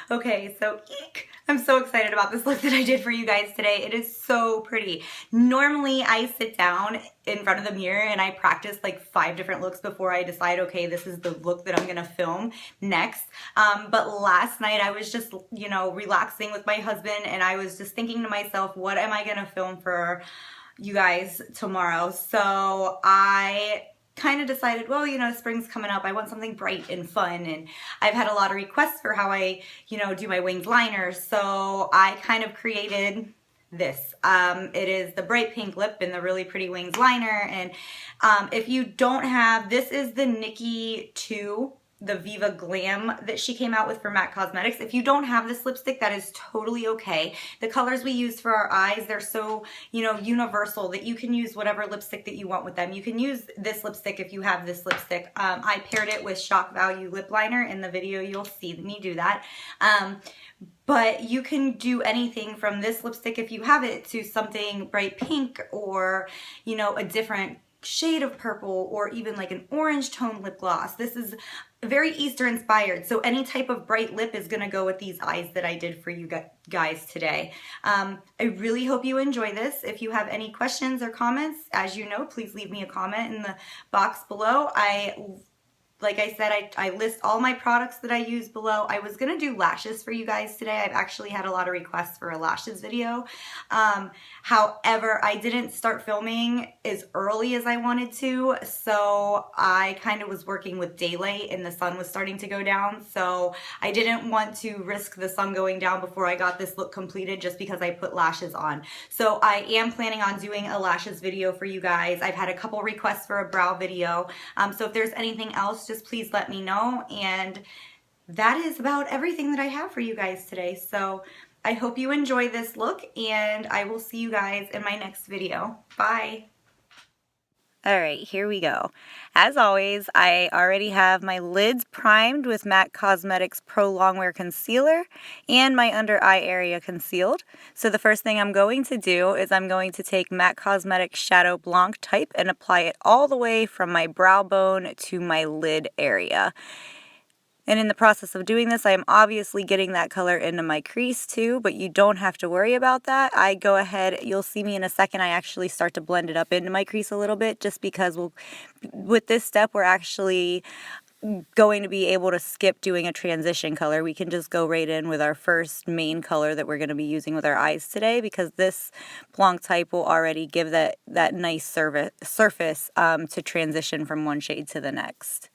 Okay, so eek! I'm so excited about this look that I did for you guys today. It is so pretty. Normally I sit down in front of the mirror and I practice like 5 different looks before I decide, okay, this is the look that I'm gonna film next. But last night I was just, you know, relaxing with my husband and I was just thinking to myself, what am I gonna film for you guys tomorrow? So I kind of decided, well, you know, spring's coming up. I want something bright and fun. And I've had a lot of requests for how I, you know, do my winged liner. So I kind of created this. It is the bright pink lip and the really pretty wings liner. And if you don't have, this is the Nikki 2, the Viva Glam that she came out with for MAC Cosmetics. If you don't have this lipstick, that is totally okay. The colors we use for our eyes, they're so, you know, universal that you can use whatever lipstick that you want with them. You can use this lipstick if you have this lipstick. I paired it with Shock Value lip liner. In the video, you'll see me do that. But you can do anything from this lipstick if you have it to something bright pink or, you know, a different shade of purple or even like an orange tone lip gloss. This is very Easter inspired, so any type of bright lip is gonna go with these eyes that I did for you guys today. I really hope you enjoy this. If you have any questions or comments, as you know, please leave me a comment in the box below. Like I said, I list all my products that I use below. I was going to do lashes for you guys today. I've actually had a lot of requests for a lashes video. However, I didn't start filming as early as I wanted to, so I kind of was working with daylight and the sun was starting to go down, so I didn't want to risk the sun going down before I got this look completed just because I put lashes on. So I am planning on doing a lashes video for you guys. I've had a couple requests for a brow video, so if there's anything else, just please let me know. And that is about everything that I have for you guys today. So I hope you enjoy this look and I will see you guys in my next video. Bye. All right, here we go. As always, I already have my lids primed with MAC Cosmetics Pro Longwear Concealer and my under eye area concealed. So the first thing I'm going to do is I'm going to take MAC Cosmetics Shadow Blanc Type and apply it all the way from my brow bone to my lid area. And in the process of doing this, I am obviously getting that color into my crease too, but you don't have to worry about that. I go ahead, you'll see me in a second, I actually start to blend it up into my crease a little bit just because with this step, we're actually going to be able to skip doing a transition color. We can just go right in with our first main color that we're going to be using with our eyes today because this Blanc type will already give that nice surface to transition from one shade to the next.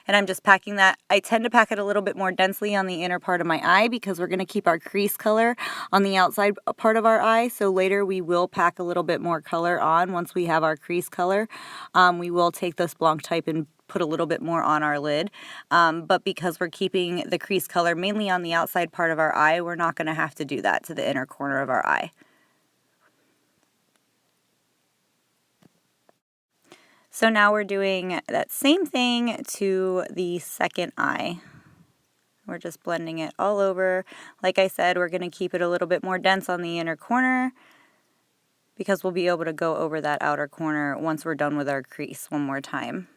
And I'm just packing that. I tend to pack it a little bit more densely on the inner part of my eye because we're going to keep our crease color on the outside part of our eye. So later we will pack a little bit more color on once we have our crease color. We will take this Blanc type and put a little bit more on our lid. But because we're keeping the crease color mainly on the outside part of our eye, we're not going to have to do that to the inner corner of our eye. So now we're doing that same thing to the second eye. We're just blending it all over. Like I said, we're going to keep it a little bit more dense on the inner corner because we'll be able to go over that outer corner once we're done with our crease one more time.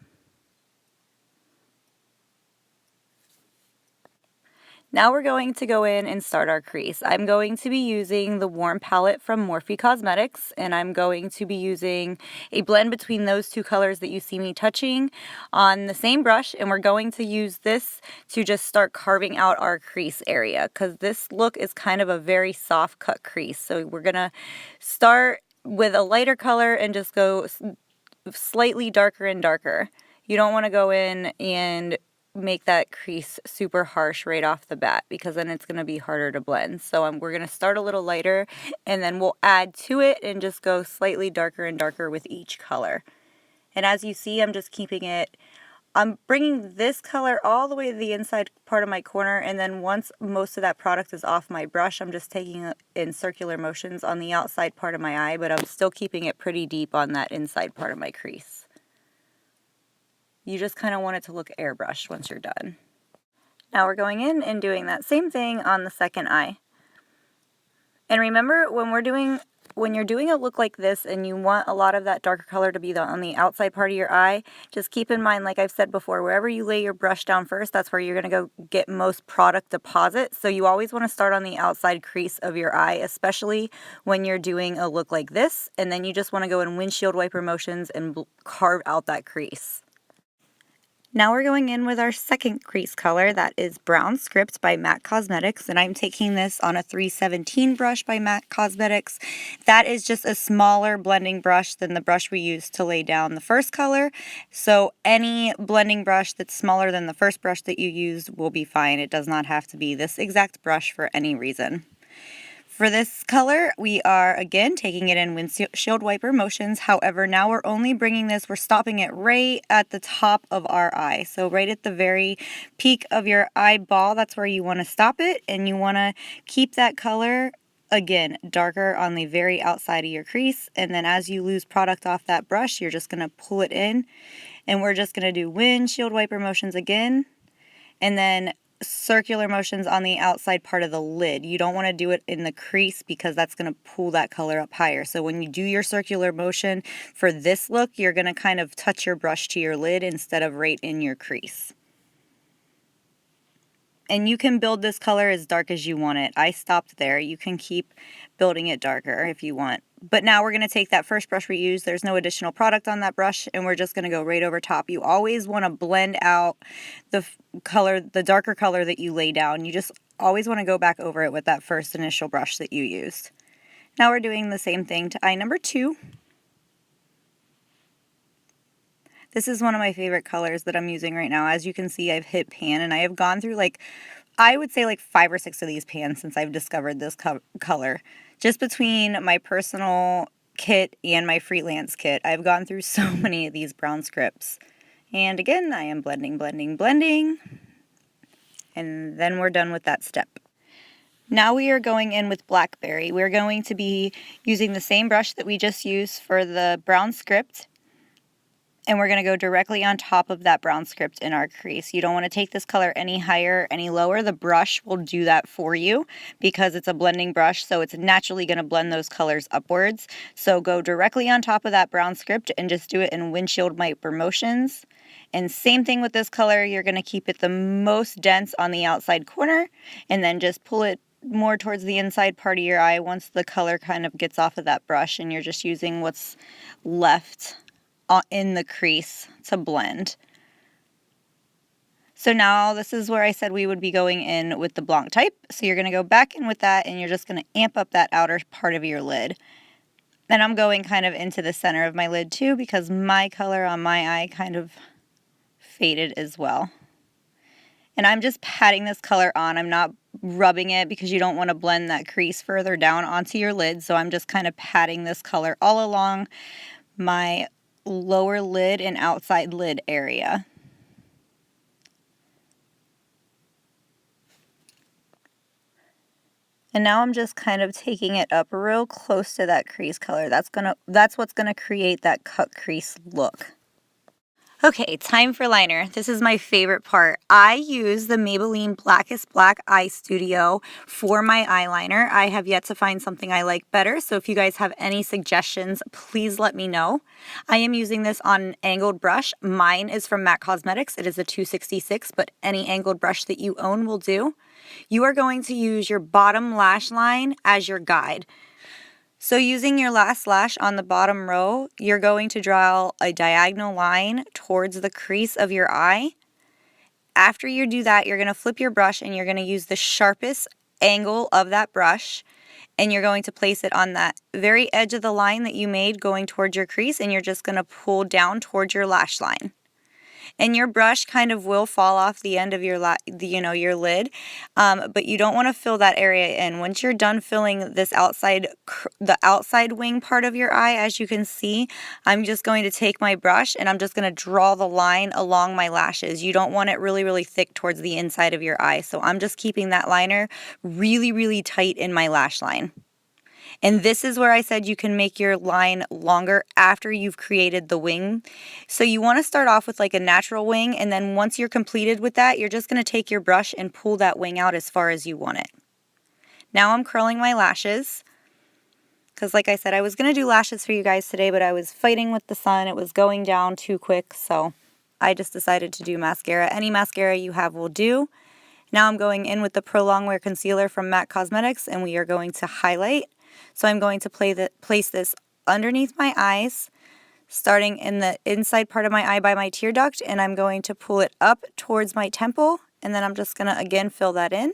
Now we're going to go in and start our crease. I'm going to be using the Warm palette from Morphe Cosmetics, and I'm going to be using a blend between those two colors that you see me touching on the same brush, and we're going to use this to just start carving out our crease area because this look is kind of a very soft cut crease. So we're going to start with a lighter color and just go slightly darker and darker. You don't want to go in and make that crease super harsh right off the bat because then it's going to be harder to blend. So we're going to start a little lighter and then we'll add to it and just go slightly darker and darker with each color. And as you see, I'm just keeping it, I'm bringing this color all the way to the inside part of my corner, and then once most of that product is off my brush, I'm just taking it in circular motions on the outside part of my eye, but I'm still keeping it pretty deep on that inside part of my crease. You just kind of want it to look airbrushed once you're done. Now we're going in and doing that same thing on the second eye. And remember, when we're doing when you're doing a look like this and you want a lot of that darker color to be on the outside part of your eye, just keep in mind, like I've said before, wherever you lay your brush down first, that's where you're going to go get most product deposit. So you always want to start on the outside crease of your eye, especially when you're doing a look like this. And then you just want to go in windshield wiper motions and carve out that crease. Now we're going in with our second crease color, that is Brown Script by MAC Cosmetics, and I'm taking this on a 317 brush by MAC Cosmetics. That is just a smaller blending brush than the brush we used to lay down the first color, so any blending brush that's smaller than the first brush that you used will be fine. It does not have to be this exact brush for any reason. For this color, we are again taking it in windshield wiper motions. However, now we're only bringing this, we're stopping it right at the top of our eye. So right at the very peak of your eyeball, that's where you want to stop it. And you want to keep that color, again, darker on the very outside of your crease. And then as you lose product off that brush, you're just going to pull it in. And we're just going to do windshield wiper motions again. And then circular motions on the outside part of the lid. You don't want to do it in the crease because that's going to pull that color up higher. So when you do your circular motion for this look, you're going to kind of touch your brush to your lid instead of right in your crease. And you can build this color as dark as you want it. I stopped there. You can keep building it darker if you want. But now we're going to take that first brush we used. There's no additional product on that brush, and we're just going to go right over top. You always want to blend out the color, the darker color that you lay down. You just always want to go back over it with that first initial brush that you used. Now we're doing the same thing to eye number 2. This is one of my favorite colors that I'm using right now. As you can see, I've hit pan, and I have gone through I would say 5 or 6 of these pans since I've discovered this color. Just between my personal kit and my freelance kit, I've gone through so many of these brown scripts. And again, I am blending, blending, blending. And then we're done with that step. Now we are going in with Blackberry. We're going to be using the same brush that we just used for the brown script. And we're going to go directly on top of that brown script in our crease. You don't want to take this color any higher, any lower. The brush will do that for you because it's a blending brush, so it's naturally going to blend those colors upwards. So go directly on top of that brown script and just do it in windshield wiper motions. And same thing with this color, you're going to keep it the most dense on the outside corner and then just pull it more towards the inside part of your eye once the color kind of gets off of that brush and you're just using what's left in the crease to blend. So now this is where I said we would be going in with the Blanc type. So you're going to go back in with that and you're just going to amp up that outer part of your lid. And I'm going kind of into the center of my lid too because my color on my eye kind of faded as well. And I'm just patting this color on. I'm not rubbing it because you don't want to blend that crease further down onto your lid. So I'm just kind of patting this color all along my lower lid and outside lid area. And now I'm just kind of taking it up real close to that crease color. That's what's gonna create that cut crease look. Okay, time for liner. This is my favorite part. I use the Maybelline Blackest Black Eye Studio for my eyeliner. I have yet to find something I like better, so if you guys have any suggestions, please let me know. I am using this on an angled brush. Mine is from MAC Cosmetics. It is a 266, but any angled brush that you own will do. You are going to use your bottom lash line as your guide. So using your last lash on the bottom row, you're going to draw a diagonal line towards the crease of your eye. After you do that, you're going to flip your brush and you're going to use the sharpest angle of that brush and you're going to place it on that very edge of the line that you made going towards your crease and you're just going to pull down towards your lash line. And your brush kind of will fall off the end of your your lid, but you don't want to fill that area in. Once you're done filling this the outside wing part of your eye, as you can see, I'm just going to take my brush and I'm just going to draw the line along my lashes. You don't want it really, really thick towards the inside of your eye, so I'm just keeping that liner really, really tight in my lash line. And this is where I said you can make your line longer after you've created the wing. So you want to start off with like a natural wing, and then once you're completed with that, you're just going to take your brush and pull that wing out as far as you want it. Now I'm curling my lashes, because like I said, I was going to do lashes for you guys today, but I was fighting with the sun. It was going down too quick, so I just decided to do mascara. Any mascara you have will do. Now I'm going in with the Prolong Wear Concealer from MAC Cosmetics, and we are going to highlight. So I'm going to place this underneath my eyes, starting in the inside part of my eye by my tear duct, and I'm going to pull it up towards my temple, and then I'm just going to again fill that in.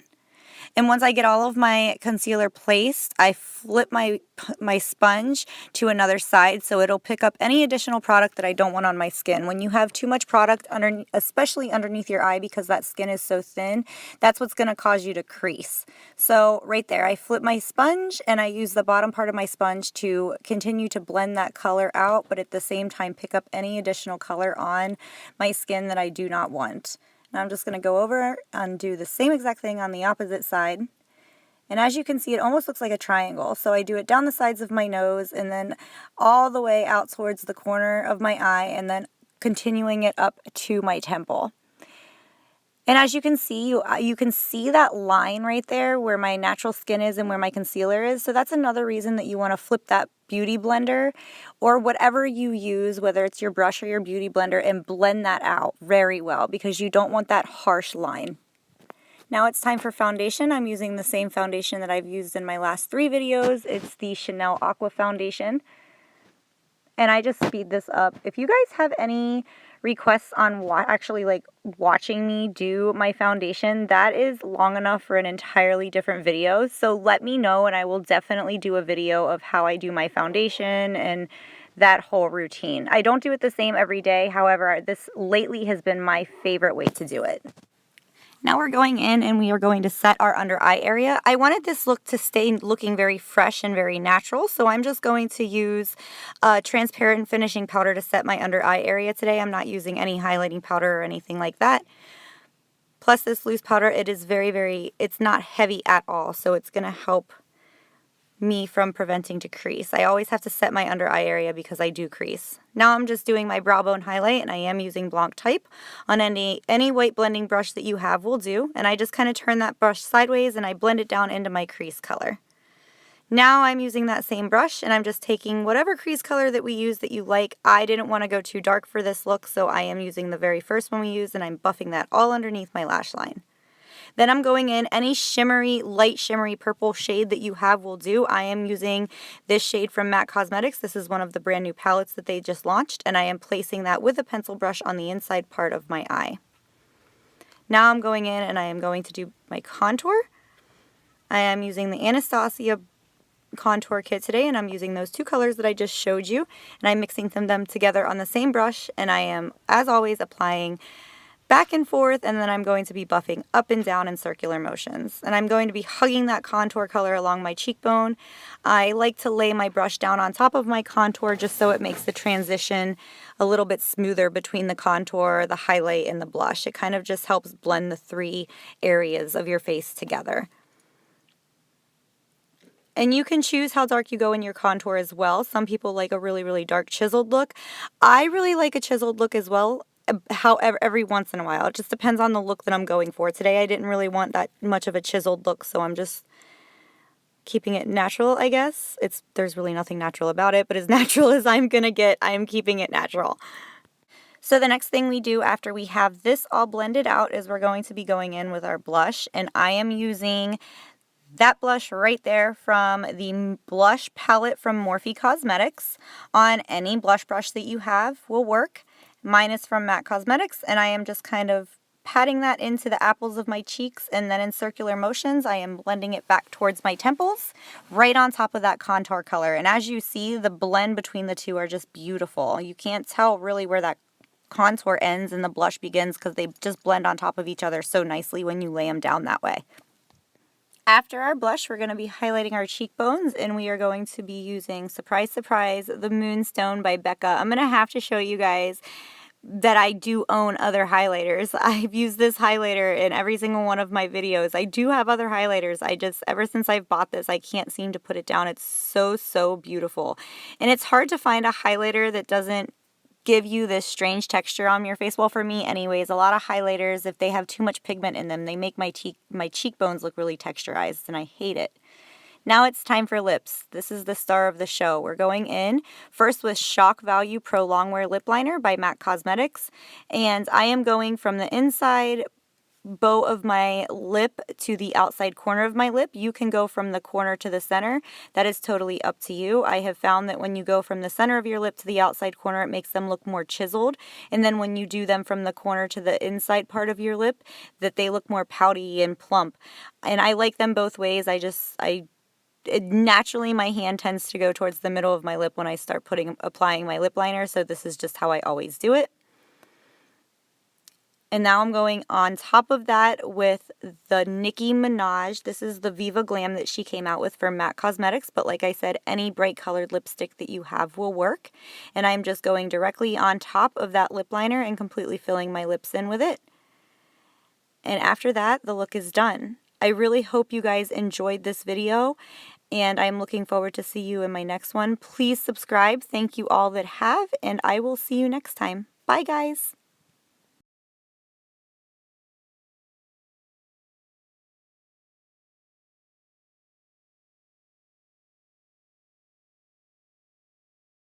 And once I get all of my concealer placed, I flip my sponge to another side so it'll pick up any additional product that I don't want on my skin. When you have too much product, especially underneath your eye because that skin is so thin, that's what's going to cause you to crease. So right there, I flip my sponge and I use the bottom part of my sponge to continue to blend that color out, but at the same time pick up any additional color on my skin that I do not want. Now I'm just going to go over and do the same exact thing on the opposite side. And as you can see, it almost looks like a triangle. So I do it down the sides of my nose and then all the way out towards the corner of my eye and then continuing it up to my temple. And as you can see, you can see that line right there where my natural skin is and where my concealer is. So that's another reason that you want to flip that beauty blender or whatever you use, whether it's your brush or your beauty blender, and blend that out very well because you don't want that harsh line. Now it's time for foundation. I'm using the same foundation that I've used in my last 3 videos. It's the Chanel Aqua foundation. And I just speed this up. If you guys have any requests on watching me do my foundation, that is long enough for an entirely different video. So let me know and I will definitely do a video of how I do my foundation and that whole routine. I don't do it the same every day. However, this lately has been my favorite way to do it. Now we're going in and we are going to set our under eye area. I wanted this look to stay looking very fresh and very natural, so I'm just going to use a transparent finishing powder to set my under eye area today. I'm not using any highlighting powder or anything like that. Plus this loose powder, it is it's not heavy at all, so it's going to help me from preventing to crease. I always have to set my under eye area because I do crease. Now I'm just doing my brow bone highlight and I am using Blanc type on any white blending brush that you have will do, and I just kind of turn that brush sideways and I blend it down into my crease color. Now I'm using that same brush and I'm just taking whatever crease color that we use that you like. I didn't want to go too dark for this look, so I am using the very first one we used and I'm buffing that all underneath my lash line. Then I'm going in, any shimmery, light shimmery purple shade that you have will do. I am using this shade from MAC Cosmetics. This is one of the brand new palettes that they just launched, and I am placing that with a pencil brush on the inside part of my eye. Now I'm going in and I am going to do my contour. I am using the Anastasia contour kit today, and I'm using those 2 colors that I just showed you, and I'm mixing them together on the same brush, and I am, as always, applying back and forth, and then I'm going to be buffing up and down in circular motions. And I'm going to be hugging that contour color along my cheekbone. I like to lay my brush down on top of my contour just so it makes the transition a little bit smoother between the contour, the highlight, and the blush. It kind of just helps blend the 3 areas of your face together. And you can choose how dark you go in your contour as well. Some people like a really, really dark chiseled look. I really like a chiseled look as well. However, every once in a while. It just depends on the look that I'm going for. Today I didn't really want that much of a chiseled look, so I'm just keeping it natural, I guess. There's really nothing natural about it, but as natural as I'm gonna get, I'm keeping it natural. So the next thing we do after we have this all blended out is we're going to be going in with our blush, and I am using that blush right there from the blush palette from Morphe Cosmetics. On any blush brush that you have will work. Mine is from MAC Cosmetics, and I am just kind of patting that into the apples of my cheeks, and then in circular motions, I am blending it back towards my temples, right on top of that contour color. And as you see, the blend between the 2 are just beautiful. You can't tell really where that contour ends and the blush begins because they just blend on top of each other so nicely when you lay them down that way. After our blush, we're going to be highlighting our cheekbones, and we are going to be using, surprise, surprise, the Moonstone by Becca. I'm going to have to show you guys that I do own other highlighters. I've used this highlighter in every single one of my videos. I do have other highlighters. Ever since I've bought this, I can't seem to put it down. It's so, so beautiful. And it's hard to find a highlighter that doesn't give you this strange texture on your face. Well, for me anyways, a lot of highlighters, if they have too much pigment in them, they make my cheekbones look really texturized, and I hate it. Now it's time for lips. This is the star of the show. We're going in first with Shock Value Pro Longwear Lip Liner by MAC Cosmetics. And I am going from the inside bow of my lip to the outside corner of my lip. You can go from the corner to the center. That is totally up to you. I have found that when you go from the center of your lip to the outside corner, it makes them look more chiseled. And then when you do them from the corner to the inside part of your lip, that they look more pouty and plump. And I like them both ways. Naturally my hand tends to go towards the middle of my lip when I start applying my lip liner, so this is just how I always do it. And now I'm going on top of that with the Nicki Minaj. This is the Viva Glam that she came out with for MAC Cosmetics, but like I said, any bright colored lipstick that you have will work. And I'm just going directly on top of that lip liner and completely filling my lips in with it. And after that, the look is done. I really hope you guys enjoyed this video, and I'm looking forward to see you in my next one. Please subscribe. Thank you all that have, and I will see you next time. Bye, guys.